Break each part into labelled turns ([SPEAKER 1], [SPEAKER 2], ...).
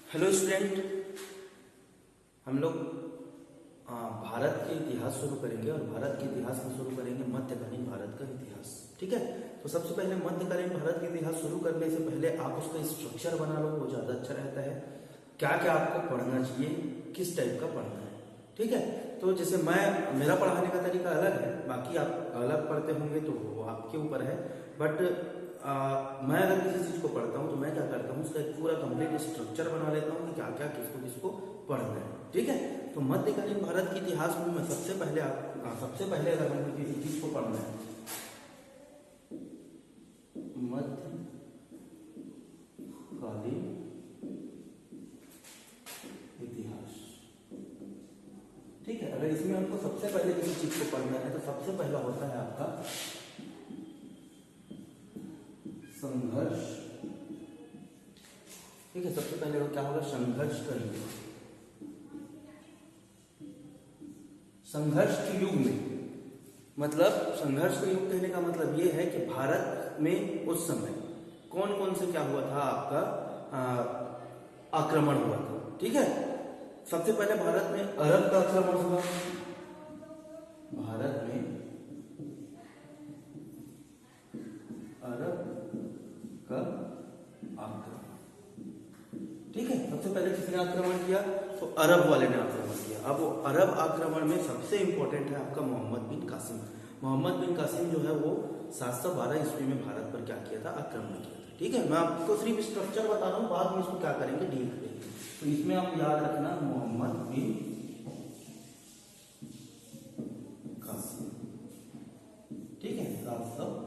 [SPEAKER 1] Hello student, हम लोग भारत के इतिहास शुरू करेंगे और भारत के इतिहास में शुरू करेंगे मध्यकालीन भारत का इतिहास। ठीक है, तो सबसे पहले मध्यकालीन भारत का इतिहास शुरू करने से पहले आप उसका स्ट्रक्चर बना लो, वो ज्यादा अच्छा रहता है। क्या क्या आपको पढ़ना चाहिए, किस टाइप का पढ़ना है। ठीक है, तो जैसे मेरा पढ़ाने का तरीका अलग है, बाकी आप अलग पढ़ते होंगे तो वो आपके ऊपर है। बट मैं अगर किसी चीज को पढ़ता हूँ तो मैं क्या करता हूँ, उसका एक पूरा कंप्लीट स्ट्रक्चर बना लेता हूँ कि क्या क्या किसको किसको पढ़ना है। ठीक है, तो मध्यकालीन भारत के इतिहास में मैं सबसे पहले अगर हमें किसी चीज को पढ़ना है, मध्यकालीन इतिहास। ठीक है, अगर इसमें हमको सबसे पहले किसी चीज को पढ़ना है तो सबसे पहला होता है आपका संघर्ष। ठीक है, सबसे पहले क्या होगा, संघर्ष का युग। संघर्ष के युग में मतलब संघर्ष का युग कहने का मतलब ये है कि भारत में उस समय कौन कौन से क्या हुआ था, आपका आक्रमण हुआ था। ठीक है, सबसे पहले भारत में अरब का आक्रमण हुआ। भारत में अरब का आक्रमण। ठीक है, सबसे पहले किसने आक्रमण किया, तो अरब वाले ने आक्रमण किया। अब वो अरब आक्रमण में सबसे इंपॉर्टेंट है आपका मोहम्मद बिन कासिम। मोहम्मद बिन कासिम जो है वो 712 ईस्वी में भारत पर क्या किया था, आक्रमण किया था। ठीक है, मैं आपको सिर्फ स्ट्रक्चर बता रहा हूँ, बाद में इसको क्या करेंगे, डील करेंगे। तो इसमें आप याद रखना मोहम्मद बिन कासिम। ठीक है, 712।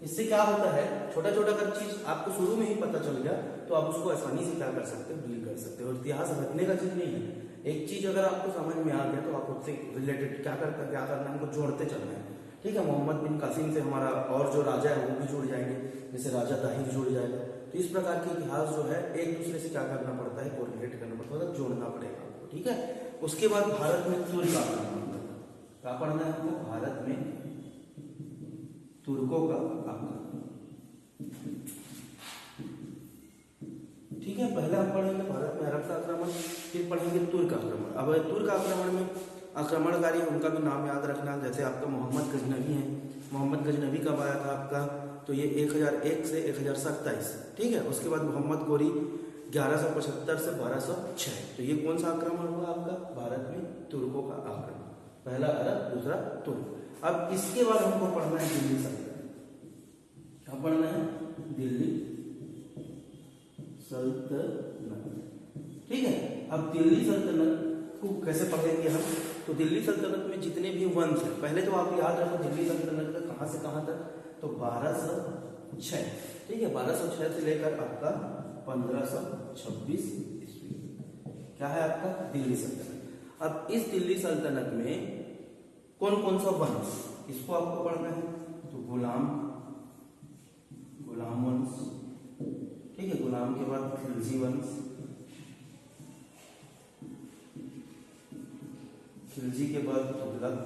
[SPEAKER 1] इससे क्या होता है, छोटा छोटा अगर चीज आपको शुरू में ही पता चल गया तो आप उसको आसानी से क्या कर सकते हो, डील कर सकते हो। और इतिहास रखने का चीज नहीं है, एक चीज अगर आपको समझ में आ गया तो आप उससे रिलेटेड क्या करना है, हमको जोड़ते चलना है। ठीक है, मोहम्मद बिन कासिम से हमारा और जो राजा है वो भी जुड़ जाएंगे, जैसे राजा ताहिर जुड़ जाएगा। तो इस प्रकार के इतिहास जो है एक दूसरे से क्या करना पड़ता है, कोरिलेट करना पड़ता है, जोड़ना पड़ेगा आपको। ठीक है, उसके बाद भारत में तुर्क आक्रमण, क्या पढ़ना है आपको, भारत में तुर्कों का आक्रमण। ठीक है, पहले हम पढ़ेंगे भारत में अरब का आक्रमण, फिर पढ़ेंगे तुर्क आक्रमण। अब तुर्क आक्रमण में आक्रमणकारी उनका भी नाम याद रखना, जैसे आपका मोहम्मद गजनवी है। मोहम्मद गजनवी कब आया था आपका, तो ये 1001 से 1027। ठीक है, उसके बाद मोहम्मद गोरी 1175 से 1206। तो ये कौन सा आक्रमण हुआ आपका, भारत में तुर्कों का आक्रमण। पहला अरब, दूसरा तुर्क। अब इसके बाद हमको पढ़ना है दिल्ली सल्तनत। क्या पढ़ना है, दिल्ली सल्तनत। ठीक है, अब दिल्ली सल्तनत को कैसे पढ़ेंगे हम, तो दिल्ली सल्तनत में जितने भी वंश है, पहले तो आप याद रखो दिल्ली सल्तनत का कहां से कहां तक, तो 1206। ठीक है, 1206 से लेकर आपका 1526 ईस्वी क्या है आपका, दिल्ली सल्तनत। अब इस दिल्ली सल्तनत में कौन कौन सा वंश, इसको आपको पढ़ना है, तो गुलाम वंश। ठीक है, गुलाम के बाद खिलजी वंश, खिलजी के बाद तुगलक,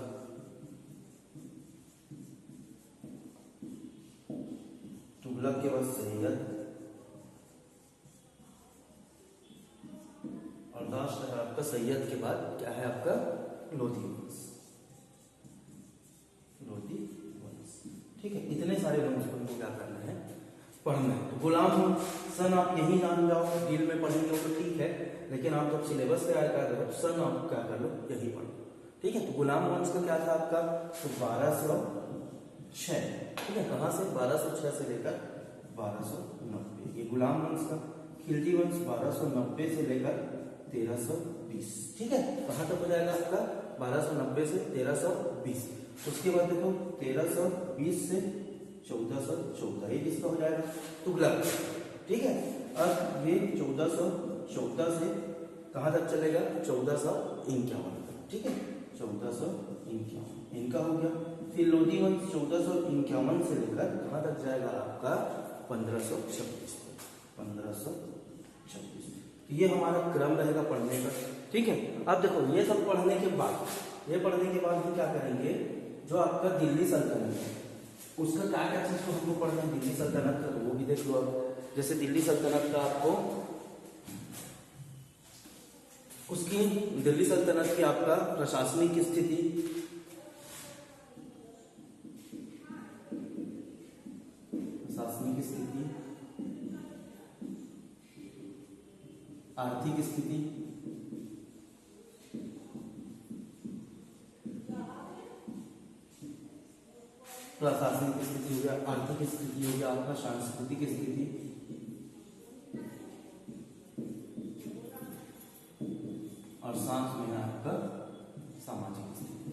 [SPEAKER 1] तुगलक के बाद सैयद, और लास्ट है आपका सैयद के बाद क्या है आपका, लोधी वंश। लोधी वंश। ठीक है, इतने सारे वंश को क्या करना है, पढ़ना है। तो गुलाम सन आप यही जान जाओ, डील में पढ़ेंगे तो ठीक है, लेकिन आप जब सिलेबस तैयार कर रहे हो सन आप क्या कर लो, यही पढ़ो। ठीक है, तो गुलाम वंश का क्या था आपका, तो 1206। ठीक है, कहां से, 1206 से लेकर 1290, ये गुलाम वंश का। खिलजी वंश 1290 से लेकर 1320। ठीक है, कहां तक हो जाएगा आपका, 1290 से 1320। उसके बाद देखो 1320 से 1414, ये किसका हो जाएगा, तुगलक। ठीक है, अब ये 1414 से कहां तक चलेगा, 1451 तक। ठीक है, 1451 इनका हो गया। फिर लोधी वंश 1451 से लेकर कहां तक जाएगा आपका, 1526 तक। 1526, ये हमारा क्रम रहेगा पढ़ने का। ठीक है, अब देखो ये सब पढ़ने के बाद हम क्या करेंगे, जो आपका दिल्ली सल्तनत है उसका क्या क्या चीज को हमको पढ़ना है दिल्ली सल्तनत का, तो वो भी देख लो आप। जैसे दिल्ली सल्तनत का आपको उसकी दिल्ली सल्तनत की आपका प्रशासनिक स्थिति, आर्थिक स्थिति, प्रशासनिक स्थिति हो गया, आर्थिक स्थिति हो गया, आपका सांस्कृतिक स्थिति, और साथ में आपका सामाजिक स्थिति।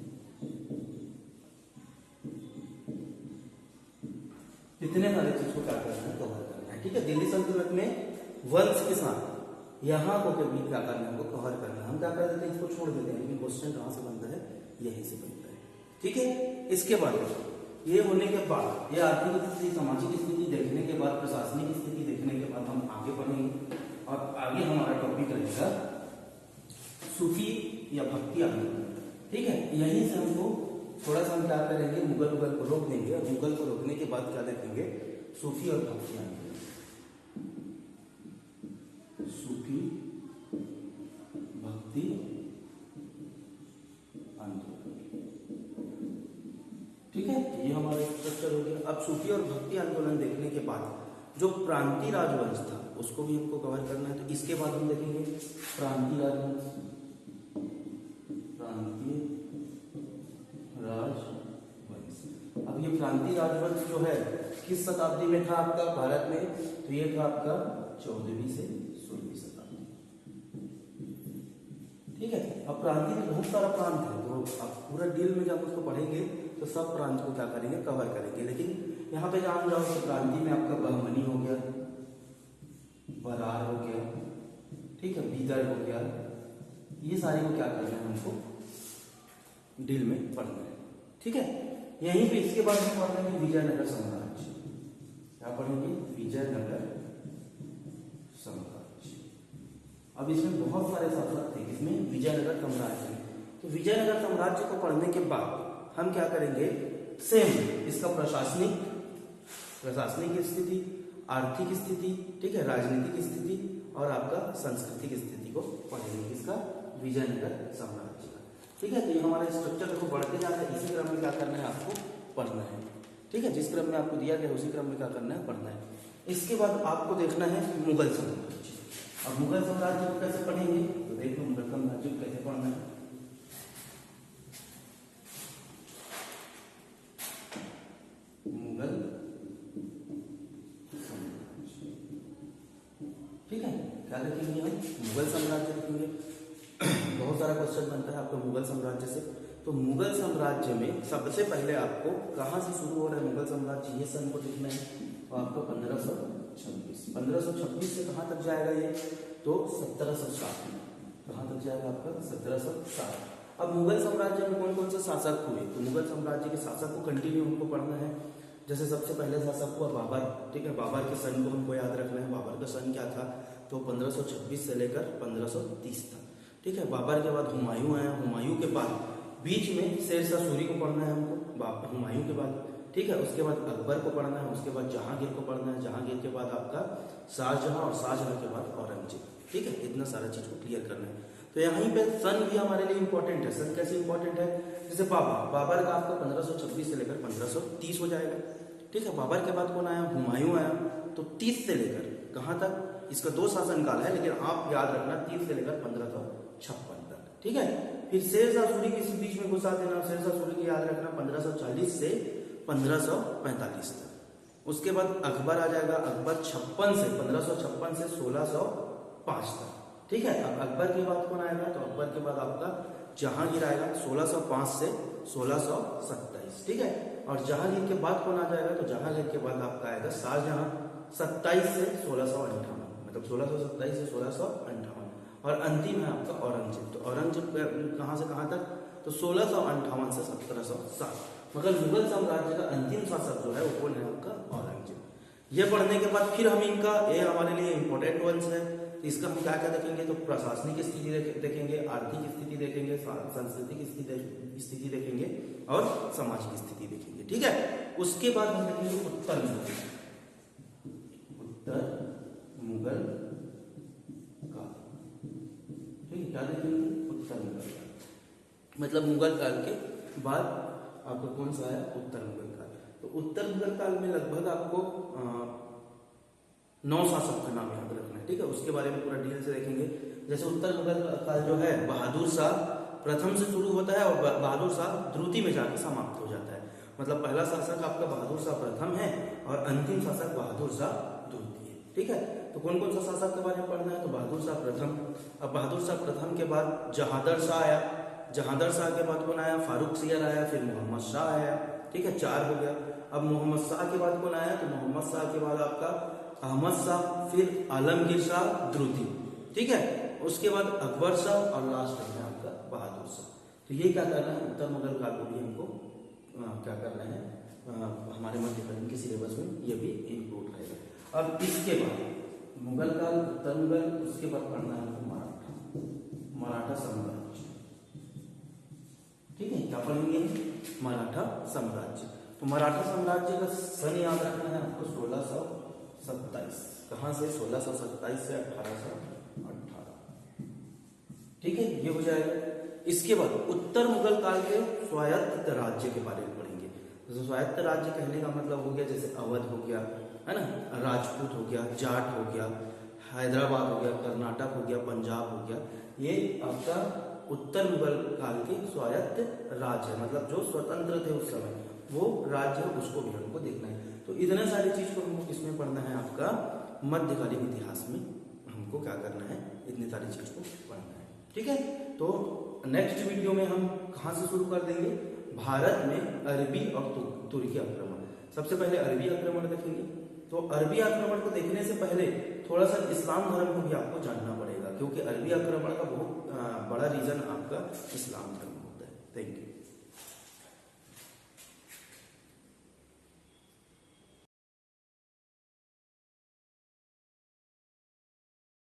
[SPEAKER 1] इतने सारे चीज को क्या करना है, कवर करना है। ठीक है, दिल्ली सल्तनत में वंश के साथ यहाँ को कभी क्या करना है, हमको कवर करना है। हम क्या कर देते हैं, इसको छोड़ देते हैं, लेकिन क्वेश्चन कहाँ से बनता है, यहीं से बनता है। ठीक है, इसके बाद ये होने के बाद, ये आर्थिक स्थिति, सामाजिक स्थिति देखने के बाद, प्रशासनिक स्थिति देखने के बाद हम आगे बढ़ेंगे, और आगे हमारा टॉपिक रहेगा सूफी या भक्ति आंदोलन। ठीक है, यहीं से हमको थोड़ा सा हम क्या करेंगे, मुगल को रोक देंगे, और मुगल को रोकने के बाद क्या देखेंगे, सूफी और भक्ति आंदोलन। सूफी भक्ति आंदोलन। ठीक है, ये हमारा स्ट्रक्चर हो गया। अब सूफी और भक्ति आंदोलन देखने के बाद जो प्रांतीय राजवंश था उसको भी हमको कवर करना है। तो इसके बाद हम देखेंगे प्रांतीय राजवंश, प्रांतीय राजवंश। अब ये प्रांतीय राजवंश जो है किस शताब्दी में था आपका भारत में, तो ये था आपका 14वीं से 16वीं शताब्दी। ठीक है, अब प्रांतीय में बहुत सारा प्रांत है, तो अब पूरा डील में जब उसको पढ़ेंगे तो सब प्रांत को क्या करेंगे, कवर करेंगे। लेकिन यहाँ पे जान जाओ तो प्रांतीय में आपका बहमनी हो गया, बरार हो गया, ठीक है, बीदर हो गया, ये सारी को क्या करना है, हमको डील में पढ़ना है। ठीक है, यहीं पे इसके बाद हम पढ़ेंगे विजयनगर साम्राज्य। क्या पढ़ेंगे, विजयनगर साम्राज्य। अब इसमें बहुत सारे शासक थे, इसमें विजयनगर साम्राज्य में। तो विजयनगर साम्राज्य को पढ़ने के बाद हम क्या करेंगे, सेम इसका प्रशासनिक स्थिति, आर्थिक स्थिति, ठीक है, राजनीतिक स्थिति और आपका सांस्कृतिक स्थिति को पढ़ेंगे, इसका विजयनगर साम्राज्य का। ठीक है, तो ये हमारा स्ट्रक्चर को बढ़ते जाता है, इसी क्रम में क्या करना है, आपको पढ़ना है। ठीक है, जिस क्रम में आपको दिया गया उसी क्रम में क्या करना है, पढ़ना है। इसके बाद आपको देखना है मुगल साम्राज्य। और मुगल साम्राज्य को कैसे पढ़ेंगे, तो देखो मुगल साम्राज्य को कैसे पढ़ना है। मुगल साम्राज्य, ठीक है, क्या देखेंगे हम, मुगल साम्राज्य देखेंगे। बहुत सारा क्वेश्चन बनता है आपको मुगल साम्राज्य से। तो मुगल साम्राज्य में सबसे पहले आपको कहां से शुरू हो रहा है मुगल साम्राज्य, ये सन को लिखना है। और आपको 1526 से कहां तक जाएगा ये, तो 1760 में। कहां तक जाएगा आपका, 1760। अब मुगल साम्राज्य में कौन कौन से शासक हुए, तो मुगल साम्राज्य के शासक को कंटिन्यू हमको पढ़ना है। जैसे सबसे पहले शासक हुआ बाबर। ठीक है, बाबर के सन को हमको याद रखना है। बाबर का सन क्या था, तो 1526 से लेकर 1530 था। ठीक है, बाबर के बाद हुमायूं आया। हुमायूं के बाद बीच में शेरशाह सूरी को पढ़ना है हमको, हुमायूं के बाद। ठीक है, उसके बाद अकबर को पढ़ना है, उसके बाद जहांगीर को पढ़ना है, जहांगीर के बाद आपका शाहजहां, और शाहजहां के बाद औरंगजेब। ठीक है, इतना सारा चीज को क्लियर करना है। तो यहीं पे सन भी हमारे लिए इंपॉर्टेंट है। सन कैसे इंपॉर्टेंट है, जैसे बाबर का आपका 1526 से लेकर 1530 हो जाएगा। ठीक है, बाबर के बाद कौन आया, हुमायूं आया। तो 30 से लेकर कहां तक, इसका 2 शासनकाल है, लेकिन आप याद रखना 30 से लेकर 1556 तक। ठीक है, फिर शेरशाह सूरी के बीच में घुसा देना। शेरशाह सूरी की याद रखना 1540 से 1545 तक। उसके बाद अकबर आ जाएगा। अकबर 1556 से 1605 तक। ठीक है, अब अकबर के बाद कौन आएगा, तो अकबर के बाद आपका जहांगीर आएगा 1605 से 1627। ठीक है, और जहांगीर के बाद कौन आ जाएगा, तो जहांगीर के बाद आपका आएगा शाहजहां 27 से 1658, मतलब 1627 से 1658। और अंतिम है आपका औरंगजेब। तो औरंगजेब कहां से कहां तक, तो 1658 से 1707। मगर मुगल साम्राज्य का अंतिम शासक जो है वो कौन है, आपका औरंगजेब। ये पढ़ने के बाद फिर हम इनका, ये हमारे लिए इंपॉर्टेंट वंश है, इसका हम क्या क्या देखेंगे, तो प्रशासनिक स्थिति देखेंगे, आर्थिक स्थिति देखेंगे, सांस्कृतिक स्थिति देखेंगे और सामाजिक स्थिति देखेंगे। ठीक है, उसके बाद हम देखेंगे उत्तर मुगल काल। ठीक है, क्या देखेंगे, मतलब मुगल काल के बाद आपका कौन सा है, उत्तर मुगल काल। तो उत्तर मुगल काल में लगभग आपको 9 शासक का नाम याद रखना है, ठीक है। उसके बारे में पूरा डिटेल से देखेंगे। जैसे उत्तर मुगल काल जो है बहादुर शाह प्रथम से शुरू होता है और बहादुर शाह द्वितीय में जाकर समाप्त हो जाता है। मतलब पहला शासक आपका बहादुर शाह प्रथम है और अंतिम शासक बहादुर शाह द्वितीय है, ठीक है। तो कौन कौन सा शासक के बारे में पढ़ना है, तो बहादुर शाह प्रथम। अब बहादुर शाह प्रथम के बाद जहादर शाह आया, जहादर शाह के बाद कौन आया, फारूक सियर आया, फिर मोहम्मद शाह आया, ठीक है, 4 हो गया। अब मोहम्मद शाह के बाद कौन आया, तो मोहम्मद शाह के बाद आपका अहमद शाह, फिर आलमगीर शाह द्वितीय, ठीक है। उसके बाद अकबर शाह और लास्ट में आपका बहादुर शाह। तो ये क्या करना है, उत्तर मुगल काल को भी हमको क्या करना है, हमारे मध्यकालीन के सिलेबस में ये भी इंक्लूड रहेगा। अब इसके बाद मुगल काल, उत्तर मुगल, उसके बाद पढ़ना है हमको मराठा साम्राज्य, ठीक है। क्या पढ़ेंगे, मराठा साम्राज्य। तो मराठा साम्राज्य का सन याद रखना है आपको 1627। कहां से, 1627 से 1818, ठीक है, ये हो जाएगा। इसके बाद उत्तर मुगल काल के स्वायत्त राज्य के बारे में पढ़ेंगे। तो स्वायत्त राज्य कहने का मतलब हो गया जैसे अवध हो गया, है ना, राजपूत हो गया, जाट हो गया, हैदराबाद हो गया, कर्नाटक हो गया, पंजाब हो गया। ये आपका उत्तर मुगल काल के स्वायत्त राज्य है, मतलब जो स्वतंत्र थे उस समय वो राज्य है, उसको भी हमको देखना है। तो इतने सारी चीज को हमको किसमें पढ़ना है, आपका मध्यकालीन इतिहास में हमको क्या करना है, इतनी सारी चीज को पढ़ना है, ठीक है। तो नेक्स्ट वीडियो में हम कहां से शुरू कर देंगे, भारत में अरबी और तुर्की आक्रमण। सबसे पहले अरबी आक्रमण देखेंगे। तो अरबी आक्रमण को देखने से पहले थोड़ा सा इस्लाम धर्म को भी आपको जानना पड़ेगा, क्योंकि अरबी आक्रमण का बहुत बड़ा रीजन आपका इस्लाम धर्म होता है। Thank you.